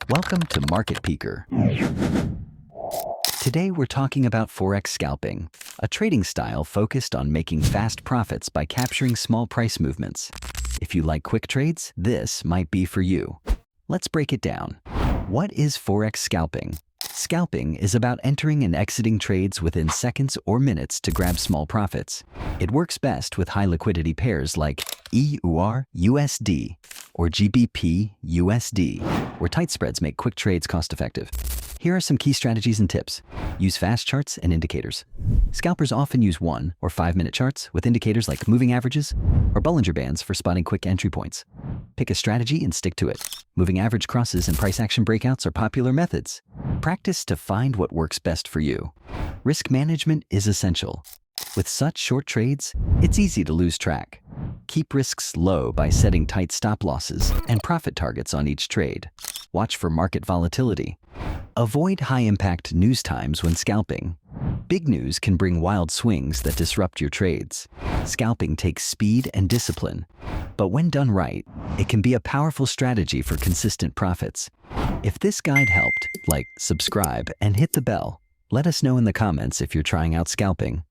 Welcome to Market Peeker. Today we're talking about Forex Scalping, a trading style focused on making fast profits by capturing small price movements. If you like quick trades, this might be for you. Let's break it down. What is Forex Scalping? Scalping is about entering and exiting trades within seconds or minutes to grab small profits. It works best with high liquidity pairs like EUR USD or GBP USD, where tight spreads make quick trades cost-effective. Here are some key strategies and tips. Use fast charts and indicators. Scalpers often use 1 or 5-minute charts with indicators like moving averages or Bollinger Bands for spotting quick entry points. Pick a strategy and stick to it. Moving average crosses and price action breakouts are popular methods. Practice to find what works best for you. Risk management is essential. With such short trades, it's easy to lose track. Keep risks low by setting tight stop losses and profit targets on each trade. Watch for market volatility. Avoid high-impact news times when scalping. Big news can bring wild swings that disrupt your trades. Scalping takes speed and discipline, but when done right, it can be a powerful strategy for consistent profits. If this guide helped, like, subscribe, and hit the bell. Let us know in the comments if you're trying out scalping.